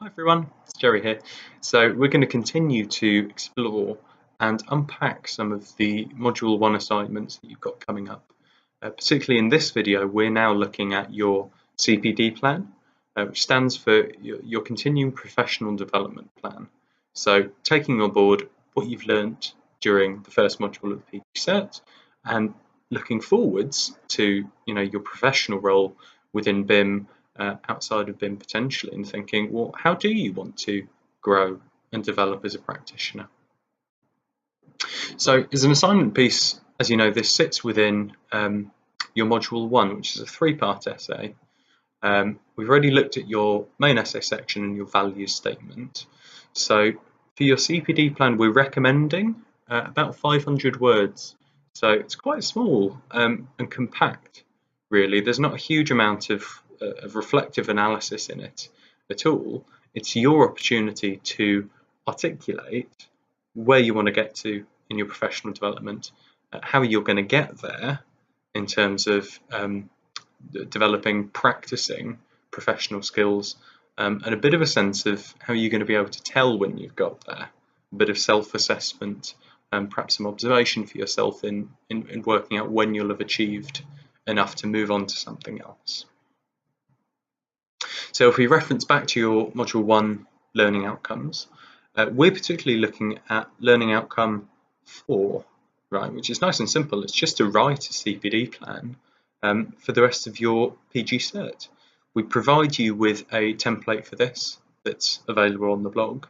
Hi everyone, it's Jerry here. So we're going to continue to explore and unpack some of the Module 1 assignments that you've got coming up. Particularly in this video, we're now looking at your CPD plan, which stands for your Continuing Professional Development Plan. So taking on board what you've learnt during the first module of the PG Cert and looking forwards to your professional role within BIM, outside of BIM potentially, and thinking, well, how do you want to grow and develop as a practitioner? So as an assignment piece, as you know, this sits within your Module 1, which is a 3-part essay. We've already looked at your main essay section and your values statement. So for your CPD plan, we're recommending about 500 words. So it's quite small and compact, really. There's not a huge amount of reflective analysis in it at all. It's your opportunity to articulate where you want to get to in your professional development, how you're going to get there in terms of developing, practicing professional skills, and a bit of a sense of how you're going to be able to tell when you've got there, a bit of self-assessment, and perhaps some observation for yourself in working out when you'll have achieved enough to move on to something else. So if we reference back to your Module 1 learning outcomes, we're particularly looking at learning outcome 4, right, which is nice and simple. It's just to write a CPD plan for the rest of your PG Cert. We provide you with a template for this that's available on the blog,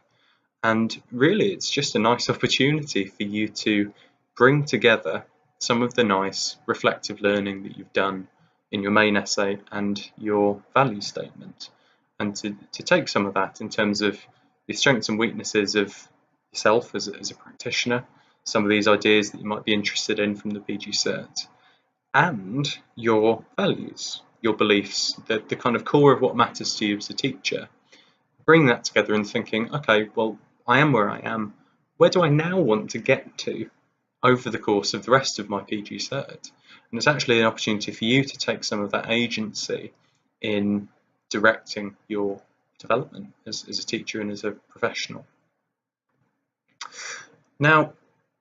and really it's just a nice opportunity for you to bring together some of the nice reflective learning that you've done in your main essay and your value statement, and to take some of that in terms of the strengths and weaknesses of yourself as a practitioner, some of these ideas that you might be interested in from the PG Cert, and your values, your beliefs, the kind of core of what matters to you as a teacher. Bring that together and thinking, okay, well, I am where I am. Where do I now want to get to over the course of the rest of my PG Cert? And it's actually an opportunity for you to take some of that agency in directing your development as a teacher and as a professional. Now,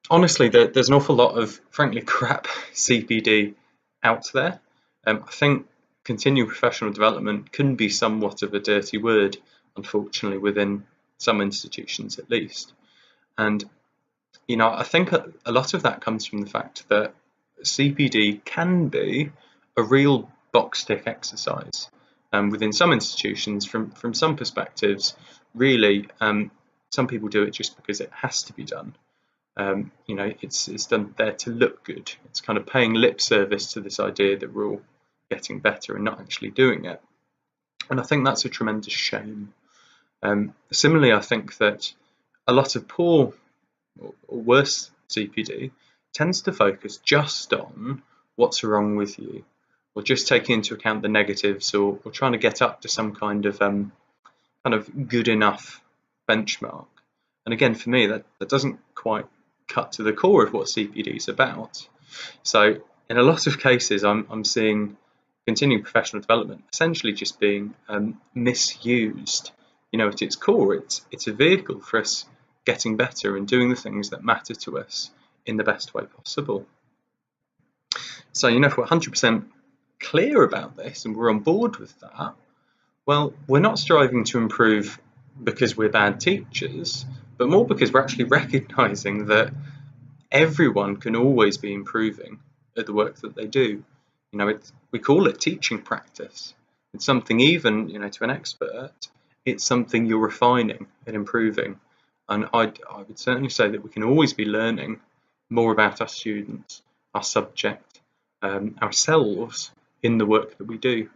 honestly, there's an awful lot of, frankly, crap CPD out there. I think continuing professional development can be somewhat of a dirty word, unfortunately, within some institutions at least. And I think a lot of that comes from the fact that CPD can be a real box tick exercise. Within some institutions, from some perspectives, really, some people do it just because it has to be done. It's done there to look good. It's kind of paying lip service to this idea that we're all getting better and not actually doing it. And I think that's a tremendous shame. Similarly, I think that a lot of poor or worse CPD tends to focus just on what's wrong with you, or just taking into account the negatives, or trying to get up to some kind of good enough benchmark. And again, for me, that doesn't quite cut to the core of what CPD is about. So in a lot of cases, I'm seeing continuing professional development essentially just being misused. At its core, it's a vehicle for us getting better and doing the things that matter to us in the best way possible. So, if we're 100% clear about this and we're on board with that, well, we're not striving to improve because we're bad teachers, but more because we're actually recognizing that everyone can always be improving at the work that they do. We call it teaching practice. It's something even, to an expert, it's something you're refining and improving. And I would certainly say that we can always be learning more about our students, our subject, ourselves in the work that we do.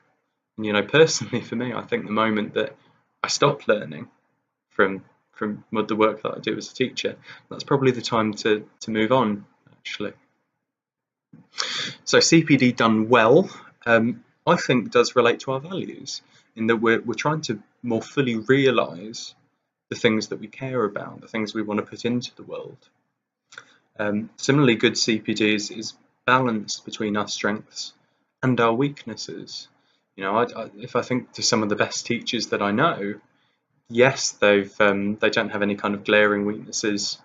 And personally for me, I think the moment that I stop learning from the work that I do as a teacher, that's probably the time to move on, actually. So CPD done well, I think does relate to our values, in that we're trying to more fully realise the things that we care about, the things we want to put into the world. Similarly, good CPD is balanced between our strengths and our weaknesses. If I think to some of the best teachers that I know, yes, they don't have any kind of glaring weaknesses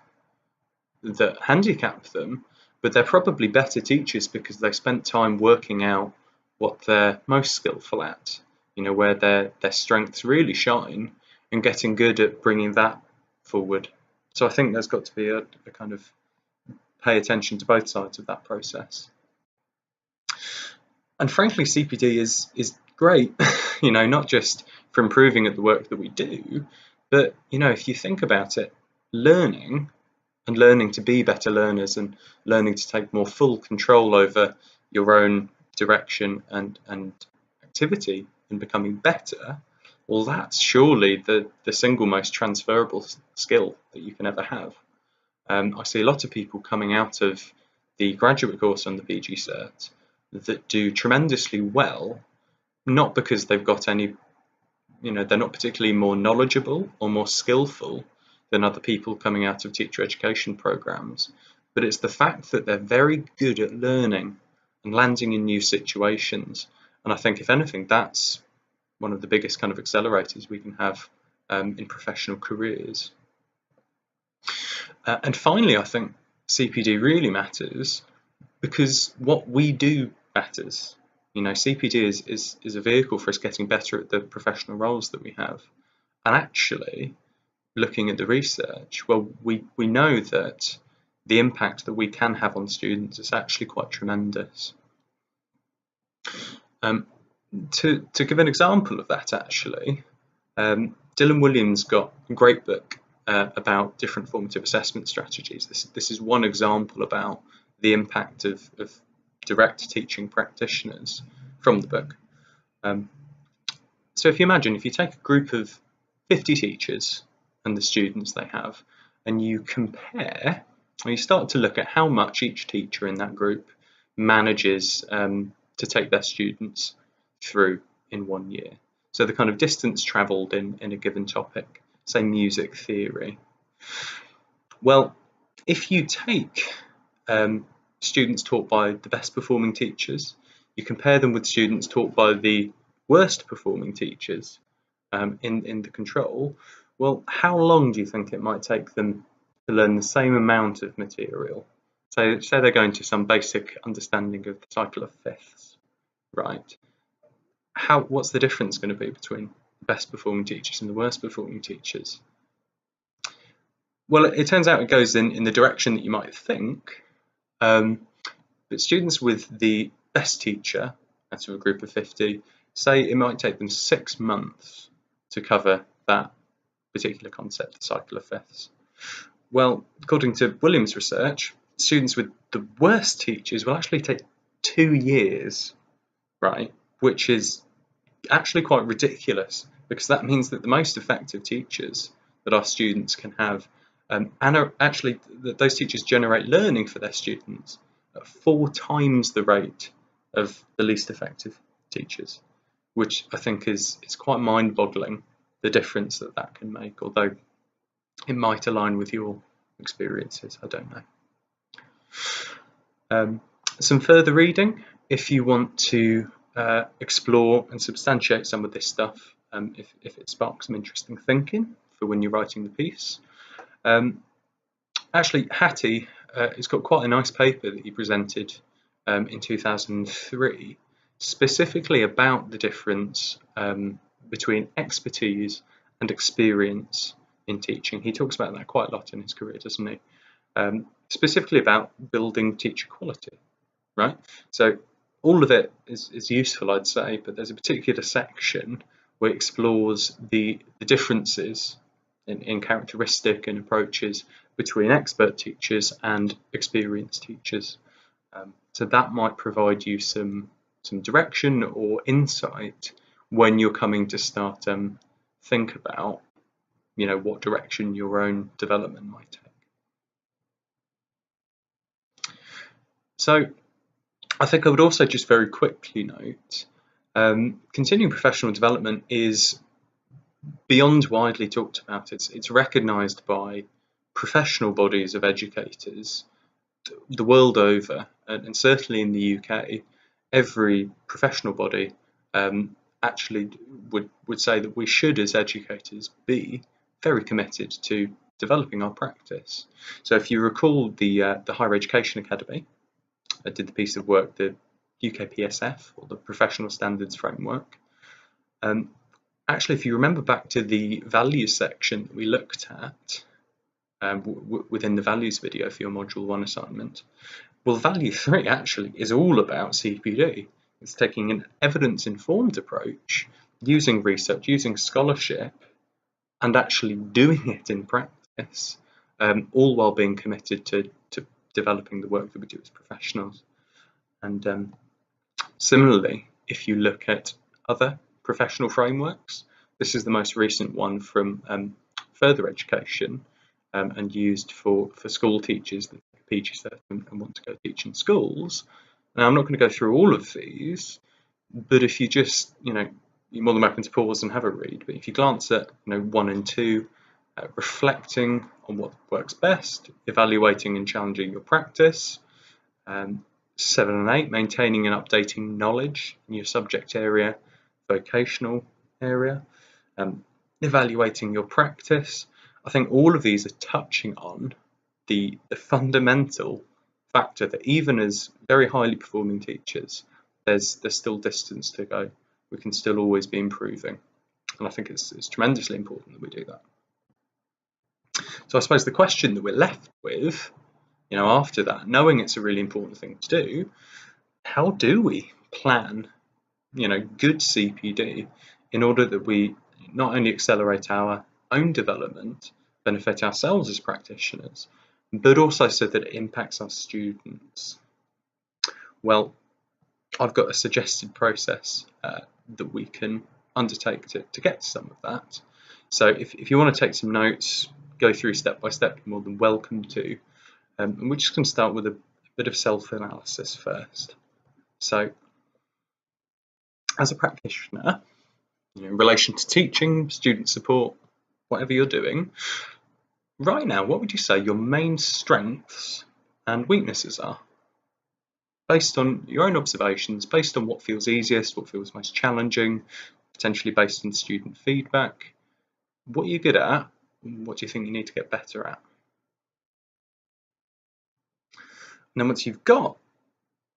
that handicap them, but they're probably better teachers because they spent time working out what they're most skillful at, where their strengths really shine, and getting good at bringing that forward. So I think there's got to be a kind of pay attention to both sides of that process. And frankly, CPD is great, not just for improving at the work that we do, but if you think about it, learning to be better learners and learning to take more full control over your own direction and activity and becoming better, well, that's surely the single most transferable skill that you can ever have. I see a lot of people coming out of the graduate course on the PG Cert that do tremendously well, not because they've got any, they're not particularly more knowledgeable or more skillful than other people coming out of teacher education programs, but it's the fact that they're very good at learning and landing in new situations. And I think, if anything, that's one of the biggest kind of accelerators we can have in professional careers. And finally, I think CPD really matters because what we do matters. CPD is a vehicle for us getting better at the professional roles that we have. And actually, looking at the research, well, we know that the impact that we can have on students is actually quite tremendous. To give an example of that, actually, Dylan Williams got a great book about different formative assessment strategies. This is one example about the impact of direct teaching practitioners from the book. So if you take a group of 50 teachers and the students they have, and you compare, or you start to look at how much each teacher in that group manages to take their students through in 1 year. So the kind of distance travelled in a given topic, say music theory. Well, if you take students taught by the best performing teachers, you compare them with students taught by the worst performing teachers in the control, well, how long do you think it might take them to learn the same amount of material? So say they're going to some basic understanding of the cycle of fifths, right? What's the difference going to be between the best performing teachers and the worst performing teachers? Well, it turns out it goes in the direction that you might think, but students with the best teacher out of a group of 50, say it might take them 6 months to cover that particular concept, the cycle of fifths. Well, according to Williams' research, students with the worst teachers will actually take 2 years, right? Which is actually quite ridiculous, because that means that the most effective teachers that our students can have, and are actually that those teachers generate learning for their students at 4 times the rate of the least effective teachers, which I think is quite mind-boggling, the difference that can make, although it might align with your experiences, I don't know. Some further reading, if you want to explore and substantiate some of this stuff, if it sparks some interesting thinking for when you're writing the piece. Actually, Hattie has got quite a nice paper that he presented in 2003, specifically about the difference between expertise and experience in teaching. He talks about that quite a lot in his career, doesn't he? Specifically about building teacher quality, right? So all of it is useful, I'd say, but there's a particular section where it explores the differences in characteristic and approaches between expert teachers and experienced teachers. So that might provide you some direction or insight when you're coming to start think about, what direction your own development might take. So I think I would also just very quickly note, continuing professional development is beyond widely talked about. It's recognised by professional bodies of educators the world over, and certainly in the UK, every professional body actually would say that we should, as educators, be very committed to developing our practice. So if you recall the Higher Education Academy, I did the piece of work, the UKPSF, or the Professional Standards Framework. Actually, if you remember back to the values section that we looked at within the values video for your Module 1 assignment, well, Value 3 actually is all about CPD. It's taking an evidence-informed approach, using research, using scholarship, and actually doing it in practice, all while being committed to developing the work that we do as professionals. And similarly, if you look at other professional frameworks, this is the most recent one from further education and used for school teachers that take a PG cert and want to go teach in schools. Now, I'm not going to go through all of these, but if you just, you're more than welcome to pause and have a read. But if you glance at 1 and 2, reflecting on what works best, evaluating and challenging your practice, 7 and 8, maintaining and updating knowledge in your subject area, vocational area, evaluating your practice. I think all of these are touching on the fundamental factor that even as very highly performing teachers, there's still distance to go. We can still always be improving, and I think it's tremendously important that we do that. So I suppose the question that we're left with, after that, knowing it's a really important thing to do, how do we plan, good CPD in order that we not only accelerate our own development, benefit ourselves as practitioners, but also so that it impacts our students? Well, I've got a suggested process that we can undertake to get to some of that. So if you want to take some notes, go through step by step, you're more than welcome to. And we're just going to start with a bit of self-analysis first. So as a practitioner, in relation to teaching, student support, whatever you're doing, right now, what would you say your main strengths and weaknesses are? Based on your own observations, based on what feels easiest, what feels most challenging, potentially based on student feedback, what are you good at? What do you think you need to get better at? And then once you've got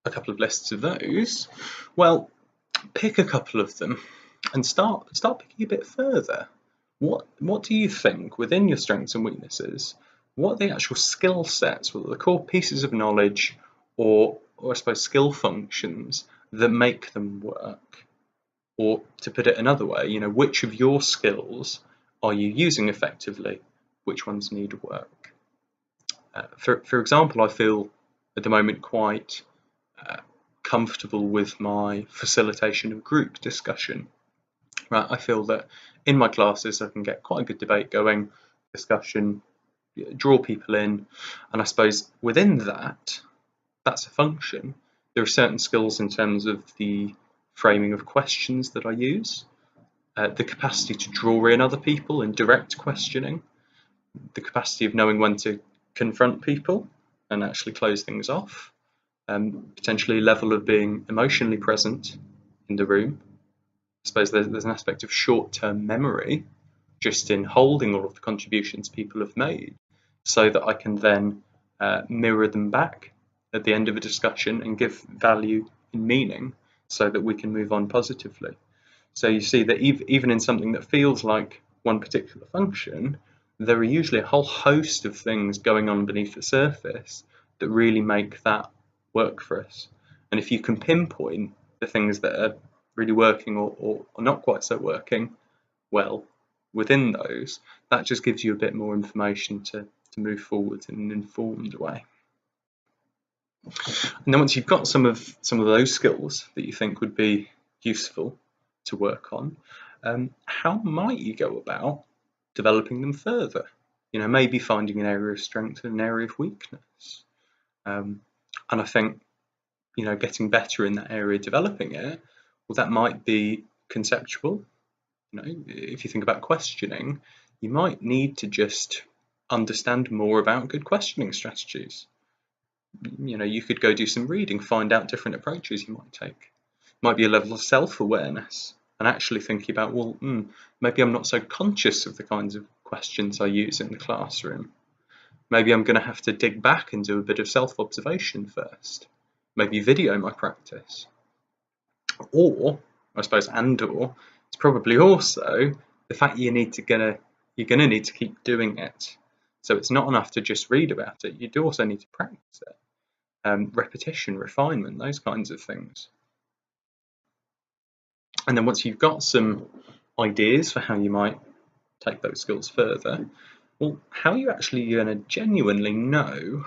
a couple of lists of those, well, pick a couple of them and start picking a bit further. What do you think within your strengths and weaknesses? What are the actual skill sets? What are the core pieces of knowledge, or I suppose skill functions that make them work? Or to put it another way, which of your skills are you using effectively? Which ones need work? For example, I feel at the moment quite comfortable with my facilitation of group discussion. Right, I feel that in my classes I can get quite a good debate going, discussion, draw people in, and I suppose within that's a function. There are certain skills in terms of the framing of questions that I use, the capacity to draw in other people in direct questioning, the capacity of knowing when to confront people and actually close things off, potentially level of being emotionally present in the room. I suppose there's an aspect of short-term memory just in holding all of the contributions people have made, so that I can then mirror them back at the end of a discussion and give value and meaning so that we can move on positively. So you see that even in something that feels like one particular function, there are usually a whole host of things going on beneath the surface that really make that work for us. And if you can pinpoint the things that are really working or not quite so working well within those, that just gives you a bit more information to move forward in an informed way. And then once you've got some of those skills that you think would be useful to work on, how might you go about developing them further? Maybe finding an area of strength and an area of weakness. And I think, getting better in that area, developing it, well, that might be conceptual. If you think about questioning, you might need to just understand more about good questioning strategies. You could go do some reading, find out different approaches you might take. Might be a level of self-awareness and actually thinking about, well, maybe I'm not so conscious of the kinds of questions I use in the classroom. Maybe I'm going to have to dig back and do a bit of self-observation first. Maybe video my practice. Or, I suppose, or it's probably also the fact you're gonna need to keep doing it. So it's not enough to just read about it. You do also need to practice it. Repetition, refinement, those kinds of things. And then once you've got some ideas for how you might take those skills further, well, how are you actually going to genuinely know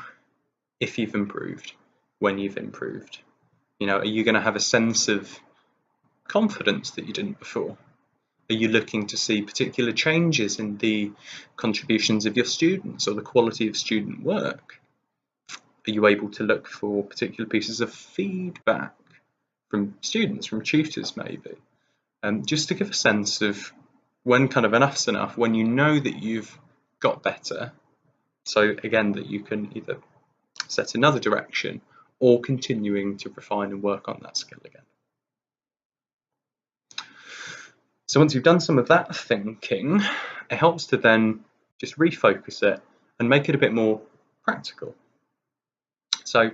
if you've improved, when you've improved? Are you going to have a sense of confidence that you didn't before? Are you looking to see particular changes in the contributions of your students or the quality of student work? Are you able to look for particular pieces of feedback from students, from tutors maybe? Just to give a sense of when kind of enough's enough, when you know that you've got better, so again that you can either set another direction or continuing to refine and work on that skill again. So once you've done some of that thinking, it helps to then just refocus it and make it a bit more practical. So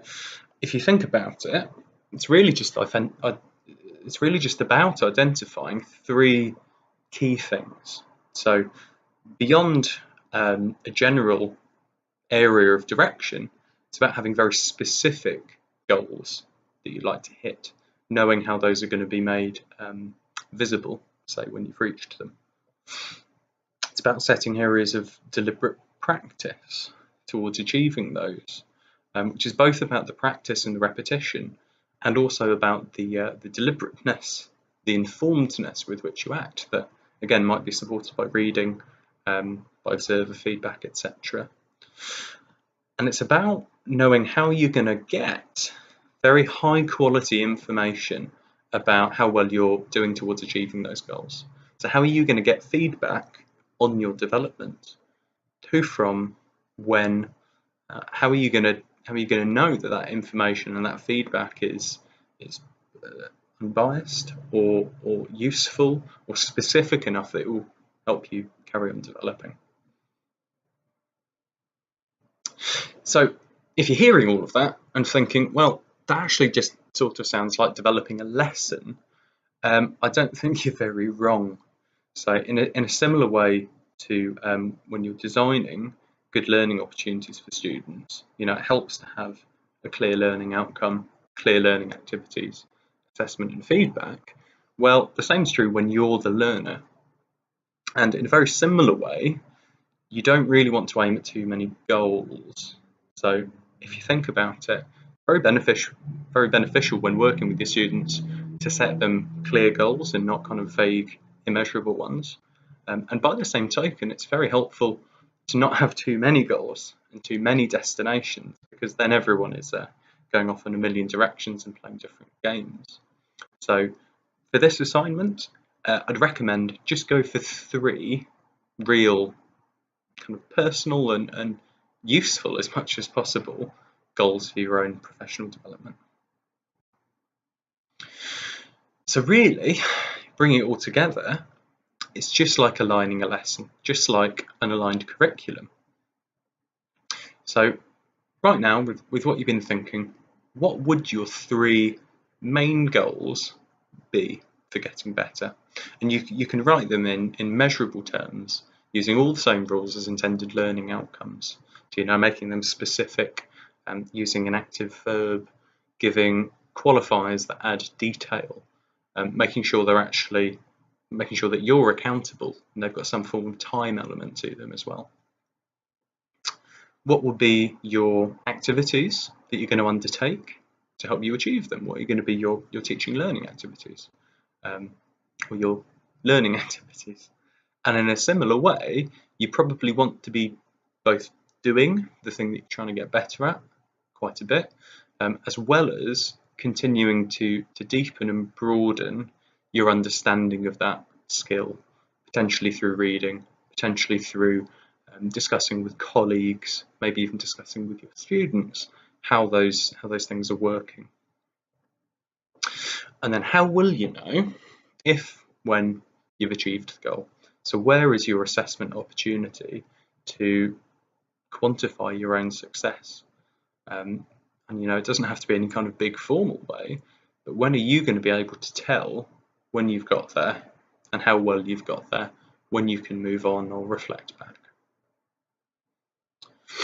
if you think about it, it's really just about identifying 3 key things. So beyond a general area of direction, it's about having very specific goals that you'd like to hit, knowing how those are going to be made visible, say, when you've reached them. It's about setting areas of deliberate practice towards achieving those, which is both about the practice and the repetition, and also about the deliberateness, the informedness with which you act, that again might be supported by reading, by observer feedback, etc. And it's about knowing how you're going to get very high quality information about how well you're doing towards achieving those goals. So how are you going to get feedback on your development? Who, from, when? How are you going to know that information and that feedback is unbiased or useful or specific enough that it will help you carry on developing? So if you're hearing all of that and thinking, well, that actually just sort of sounds like developing a lesson, I don't think you're very wrong. So in a similar way to when you're designing good learning opportunities for students, it helps to have a clear learning outcome, clear learning activities, assessment and feedback. Well, the same is true when you're the learner. And in a very similar way, you don't really want to aim at too many goals. So if you think about it, very beneficial when working with your students to set them clear goals and not kind of vague, immeasurable ones. And by the same token, it's very helpful to not have too many goals and too many destinations, because then everyone is going off in a million directions and playing different games. So for this assignment, I'd recommend just go for 3 real kind of personal and useful as much as possible goals for your own professional development. So really, bringing it all together, it's just like aligning a lesson, just like an aligned curriculum. So right now, with what you've been thinking, what would your 3 main goals be for getting better? And you can write them in measurable terms, using all the same rules as intended learning outcomes. So, making them specific, using an active verb, giving qualifiers that add detail, making sure that you're accountable and they've got some form of time element to them as well. What will be your activities that you're going to undertake to help you achieve them? What are going to be your teaching learning activities, or your learning activities? And in a similar way, you probably want to be both doing the thing that you're trying to get better at quite a bit, as well as continuing to deepen and broaden your understanding of that skill, potentially through reading, potentially through discussing with colleagues, maybe even discussing with your students how those things are working. And then how will you know if when you've achieved the goal. So where is your assessment opportunity to quantify your own success? And it doesn't have to be any kind of big formal way, but when are you going to be able to tell when you've got there and how well you've got there, when you can move on or reflect back?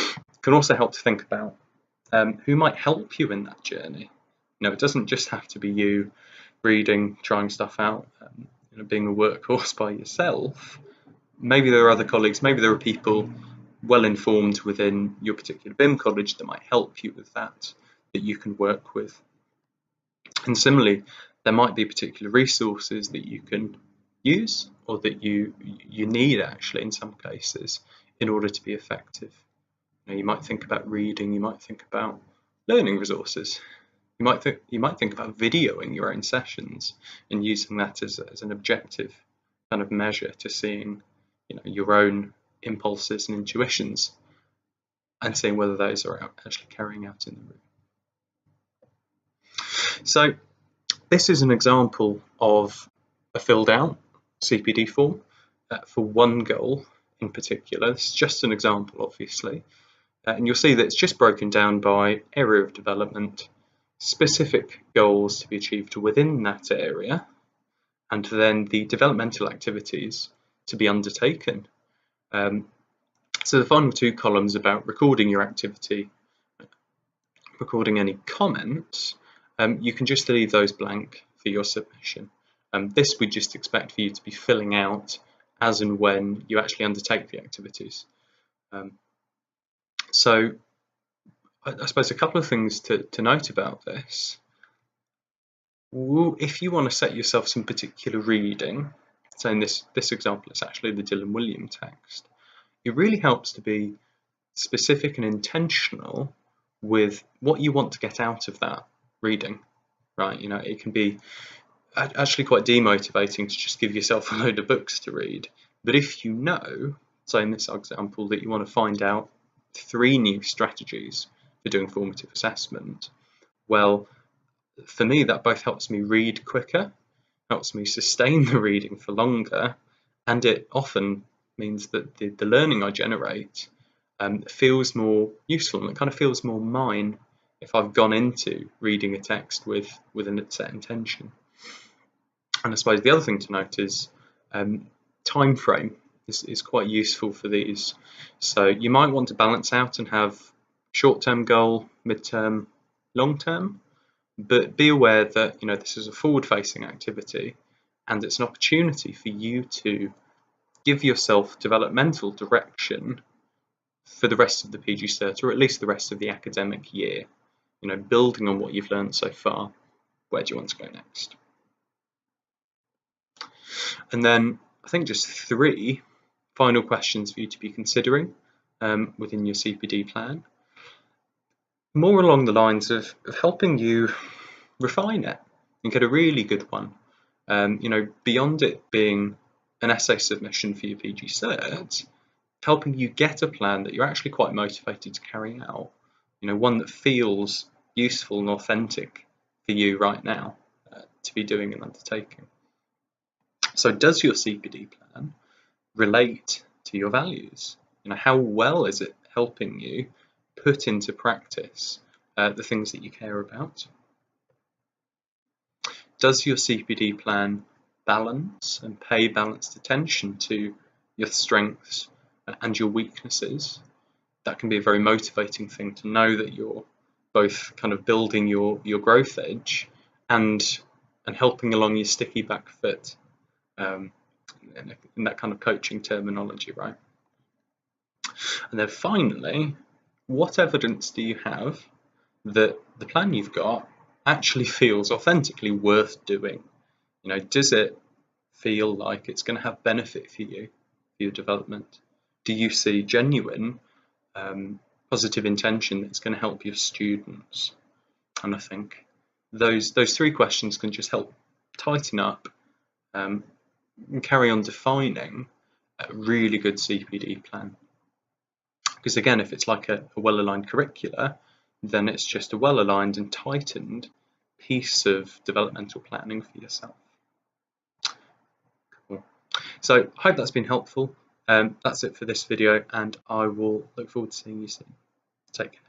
It can also help to think about who might help you in that journey. It doesn't just have to be you reading, trying stuff out, being a workhorse by yourself. Maybe there are other colleagues, maybe there are people well informed within your particular BIM college that might help you with that you can work with. And similarly, there might be particular resources that you can use or that you need actually in some cases in order to be effective. You might think about reading, you might think about learning resources. You might think about videoing your own sessions and using that as an objective kind of measure to seeing your own impulses and intuitions and seeing whether those are actually carrying out in the room. So this is an example of a filled out CPD form for one goal in particular. This is just an example, obviously. And you'll see that it's just broken down by area of development, specific goals to be achieved within that area, and then the developmental activities to be undertaken. So the final two columns about recording your activity, recording any comments, you can just leave those blank for your submission. This we just expect for you to be filling out as and when you actually undertake the activities. So I suppose a couple of things to note about this. If you want to set yourself some particular reading, so in this example it's actually the Dylan William text, it really helps to be specific and intentional with what you want to get out of that reading, right? It can be actually quite demotivating to just give yourself a load of books to read, but if you know, so in this example, that you want to find out 3 new strategies for doing formative assessment, well, for me that both helps me read quicker, helps me sustain the reading for longer, and it often means that the learning I generate feels more useful, and it kind of feels more mine if I've gone into reading a text with a set intention. And I suppose the other thing to note is time frame is quite useful for these. So you might want to balance out and have short-term goal, mid-term, long-term, but be aware that this is a forward-facing activity and it's an opportunity for you to give yourself developmental direction for the rest of the PG Cert, or at least the rest of the academic year. Building on what you've learned so far, where do you want to go next? And then I think just 3 final questions for you to be considering within your CPD plan, more along the lines of helping you refine it and get a really good one. Beyond it being an essay submission for your PG Cert, helping you get a plan that you're actually quite motivated to carry out, one that feels useful and authentic for you right now to be doing and undertaking. So does your CPD plan relate to your values? How well is it helping you put into practice the things that you care about? Does your CPD plan balance and pay balanced attention to your strengths and your weaknesses? That can be a very motivating thing to know that you're both kind of building your growth edge and helping along your sticky back foot, in that kind of coaching terminology, right? And then finally, what evidence do you have that the plan you've got actually feels authentically worth doing? Does it feel like it's going to have benefit for you, for your development? Do you see genuine positive intention that's going to help your students? And I think those 3 questions can just help tighten up and carry on defining a really good CPD plan. Because again, if it's like a well-aligned curricula, then it's just a well-aligned and tightened piece of developmental planning for yourself. So I hope that's been helpful. That's it for this video, and I will look forward to seeing you soon. Take care.